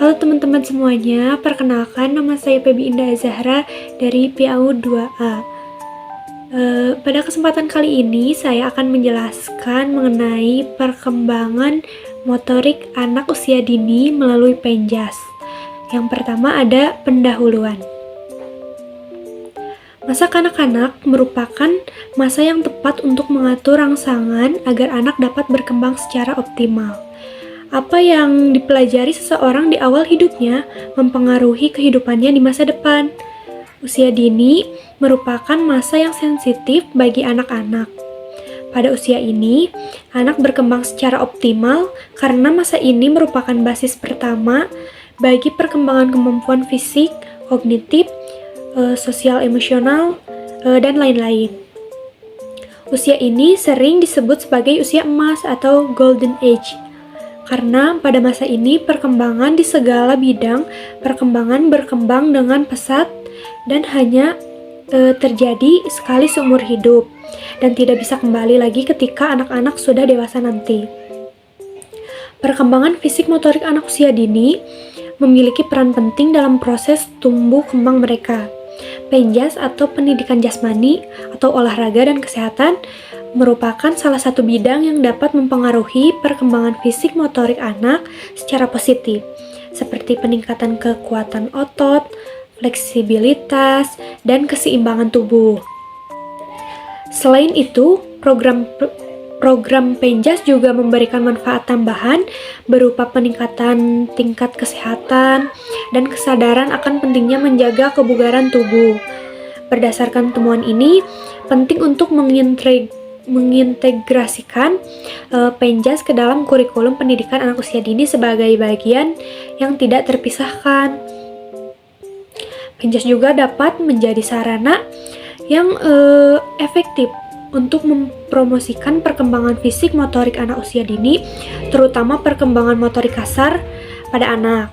Halo teman-teman semuanya, perkenalkan nama saya Febi Indah Zahra dari PAUD 2A. Pada kesempatan kali ini saya akan menjelaskan mengenai perkembangan motorik anak usia dini melalui penjas. Yang pertama ada pendahuluan. Masa kanak-kanak merupakan masa yang tepat untuk mengatur rangsangan agar anak dapat berkembang secara optimal. Apa yang dipelajari seseorang di awal hidupnya mempengaruhi kehidupannya di masa depan. Usia dini merupakan masa yang sensitif bagi anak-anak. Pada usia ini, anak berkembang secara optimal karena masa ini merupakan basis pertama bagi perkembangan kemampuan fisik, kognitif, sosial emosional, dan lain-lain. Usia ini sering disebut sebagai usia emas atau golden age. Karena pada masa ini perkembangan di segala bidang perkembangan berkembang dengan pesat dan hanya terjadi sekali seumur hidup dan tidak bisa kembali lagi ketika anak-anak sudah dewasa nanti. Perkembangan fisik motorik anak usia dini memiliki peran penting dalam proses tumbuh kembang mereka. Penjas atau pendidikan jasmani atau olahraga dan kesehatan merupakan salah satu bidang yang dapat mempengaruhi perkembangan fisik motorik anak secara positif, seperti peningkatan kekuatan otot, fleksibilitas, dan keseimbangan tubuh. Selain itu, program penjas juga memberikan manfaat tambahan berupa peningkatan tingkat kesehatan dan kesadaran akan pentingnya menjaga kebugaran tubuh. Berdasarkan temuan ini, penting untuk mengintegrasikan penjas ke dalam kurikulum pendidikan anak usia dini sebagai bagian yang tidak terpisahkan. Penjas juga dapat menjadi sarana yang efektif untuk mempromosikan perkembangan fisik motorik anak usia dini, terutama perkembangan motorik kasar pada anak.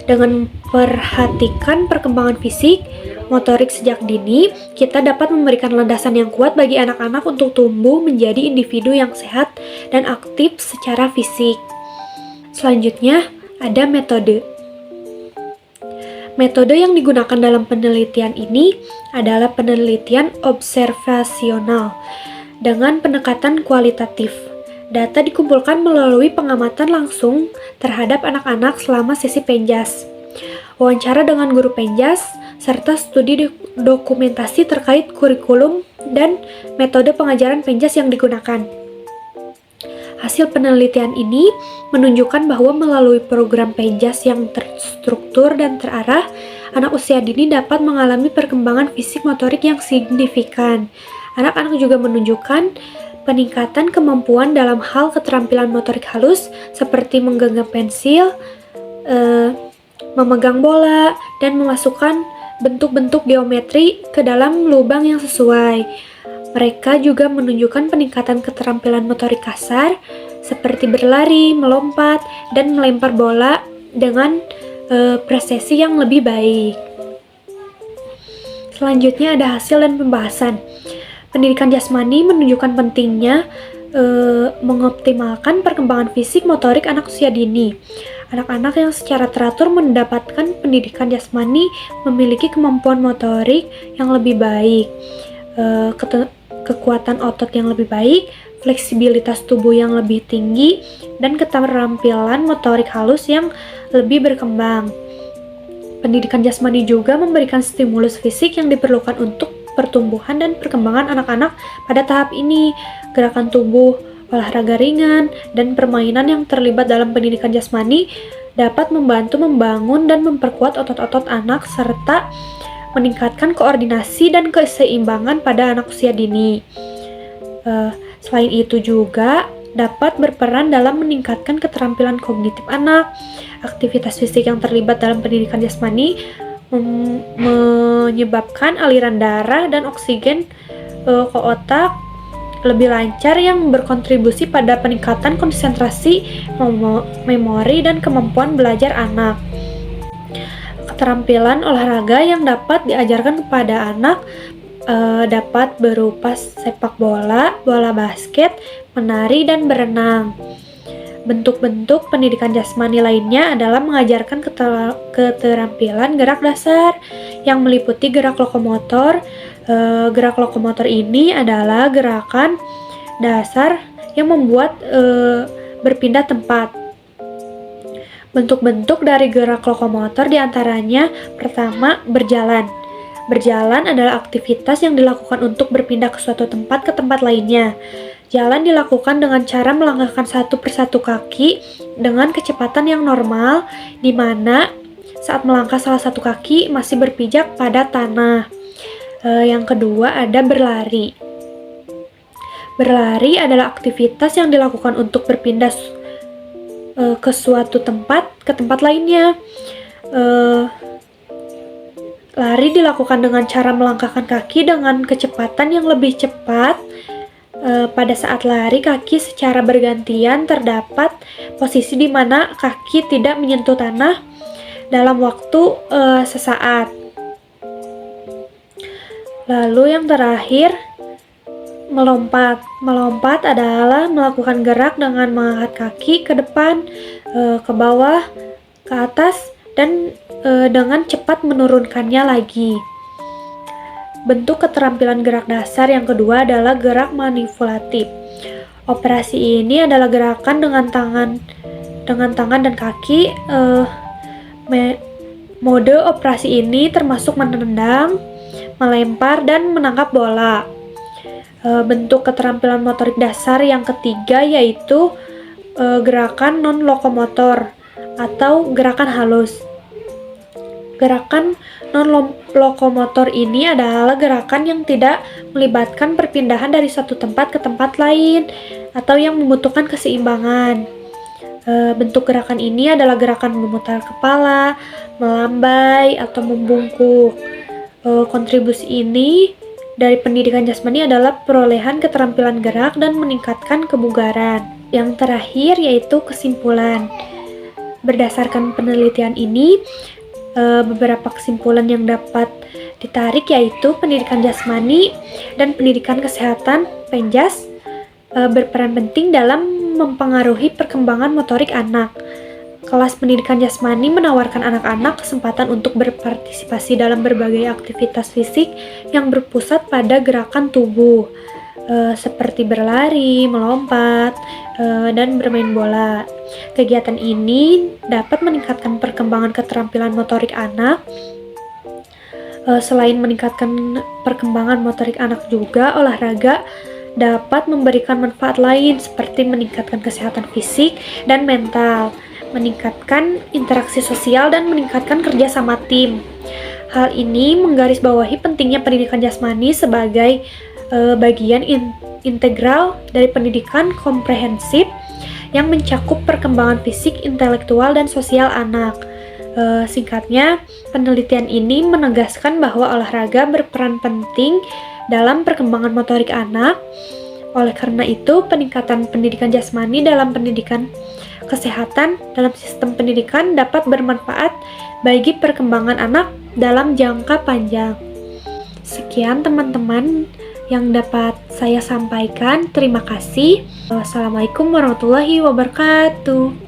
Dengan memperhatikan perkembangan fisik motorik sejak dini, kita dapat memberikan landasan yang kuat bagi anak-anak untuk tumbuh menjadi individu yang sehat dan aktif secara fisik. Selanjutnya, ada metode. Metode yang digunakan dalam penelitian ini adalah penelitian observasional dengan pendekatan kualitatif. Data dikumpulkan melalui pengamatan langsung terhadap anak-anak selama sesi penjas, wawancara dengan guru penjas, serta studi dokumentasi terkait kurikulum dan metode pengajaran penjas yang digunakan. Hasil penelitian ini menunjukkan bahwa melalui program penjas yang terstruktur dan terarah, anak usia dini dapat mengalami perkembangan fisik motorik yang signifikan. Anak-anak juga menunjukkan peningkatan kemampuan dalam hal keterampilan motorik halus seperti menggenggam pensil, memegang bola, dan memasukkan bentuk-bentuk geometri ke dalam lubang yang sesuai. Mereka juga menunjukkan peningkatan keterampilan motorik kasar seperti berlari, melompat, dan melempar bola dengan presisi yang lebih baik. Selanjutnya ada hasil dan pembahasan. Pendidikan jasmani menunjukkan pentingnya mengoptimalkan perkembangan fisik motorik anak usia dini. Anak-anak yang secara teratur mendapatkan pendidikan jasmani memiliki kemampuan motorik yang lebih baik, kekuatan otot yang lebih baik, fleksibilitas tubuh yang lebih tinggi, dan keterampilan motorik halus yang lebih berkembang. Pendidikan jasmani juga memberikan stimulus fisik yang diperlukan untuk pertumbuhan dan perkembangan anak-anak pada tahap ini. Gerakan tubuh, olahraga ringan, dan permainan yang terlibat dalam pendidikan jasmani dapat membantu membangun dan memperkuat otot-otot anak serta meningkatkan koordinasi dan keseimbangan pada anak usia dini. Selain itu juga dapat berperan dalam meningkatkan keterampilan kognitif anak. Aktivitas fisik yang terlibat dalam pendidikan jasmani menyebabkan aliran darah dan oksigen ke otak lebih lancar yang berkontribusi pada peningkatan konsentrasi, memori, dan kemampuan belajar anak. Keterampilan olahraga yang dapat diajarkan kepada anak dapat berupa sepak bola, bola basket, menari, dan berenang. Bentuk-bentuk pendidikan jasmani lainnya adalah mengajarkan keterampilan gerak dasar yang meliputi gerak lokomotor. Gerak lokomotor ini adalah gerakan dasar yang membuat berpindah tempat. Bentuk-bentuk dari gerak lokomotor diantaranya pertama, berjalan. Berjalan adalah aktivitas yang dilakukan untuk berpindah ke suatu tempat ke tempat lainnya. Jalan dilakukan dengan cara melangkahkan satu persatu kaki dengan kecepatan yang normal, di mana saat melangkah salah satu kaki masih berpijak pada tanah. Yang kedua ada berlari. Berlari adalah aktivitas yang dilakukan untuk berpindah ke suatu tempat ke tempat lainnya. Lari dilakukan dengan cara melangkahkan kaki dengan kecepatan yang lebih cepat. Pada saat lari, kaki secara bergantian terdapat posisi di mana kaki tidak menyentuh tanah dalam waktu sesaat. Lalu yang terakhir, melompat. Melompat adalah melakukan gerak dengan mengangkat kaki ke depan, ke bawah, ke atas, dan dengan cepat menurunkannya lagi. Bentuk keterampilan gerak dasar yang kedua adalah gerak manipulatif. Operasi ini adalah gerakan dengan tangan dan kaki. Mode operasi ini termasuk menendang, melempar, dan menangkap bola. Bentuk keterampilan motorik dasar yang ketiga yaitu gerakan non-lokomotor atau gerakan halus. Gerakan non-lokomotor ini adalah gerakan yang tidak melibatkan perpindahan dari satu tempat ke tempat lain atau yang membutuhkan keseimbangan. Bentuk gerakan ini adalah gerakan memutar kepala, melambai, atau membungkuk. Kontribusi ini dari pendidikan jasmani adalah perolehan keterampilan gerak dan meningkatkan kebugaran. Yang terakhir yaitu kesimpulan. Berdasarkan penelitian ini, beberapa kesimpulan yang dapat ditarik yaitu pendidikan jasmani dan pendidikan kesehatan penjas berperan penting dalam mempengaruhi perkembangan motorik anak. Kelas pendidikan jasmani menawarkan anak-anak kesempatan untuk berpartisipasi dalam berbagai aktivitas fisik yang berpusat pada gerakan tubuh, seperti berlari, melompat, dan bermain bola. Kegiatan ini dapat meningkatkan perkembangan keterampilan motorik anak. Selain meningkatkan perkembangan motorik anak juga, olahraga dapat memberikan manfaat lain seperti meningkatkan kesehatan fisik dan mental, meningkatkan interaksi sosial, dan meningkatkan kerja sama tim. Hal ini menggarisbawahi pentingnya pendidikan jasmani sebagai bagian integral dari pendidikan komprehensif yang mencakup perkembangan fisik, intelektual, dan sosial anak. Singkatnya, penelitian ini menegaskan bahwa olahraga berperan penting dalam perkembangan motorik anak. Oleh karena itu, peningkatan pendidikan jasmani dalam pendidikan kesehatan dalam sistem pendidikan dapat bermanfaat bagi perkembangan anak dalam jangka panjang. Sekian teman-teman yang dapat saya sampaikan. Terima kasih. Wassalamualaikum warahmatullahi wabarakatuh.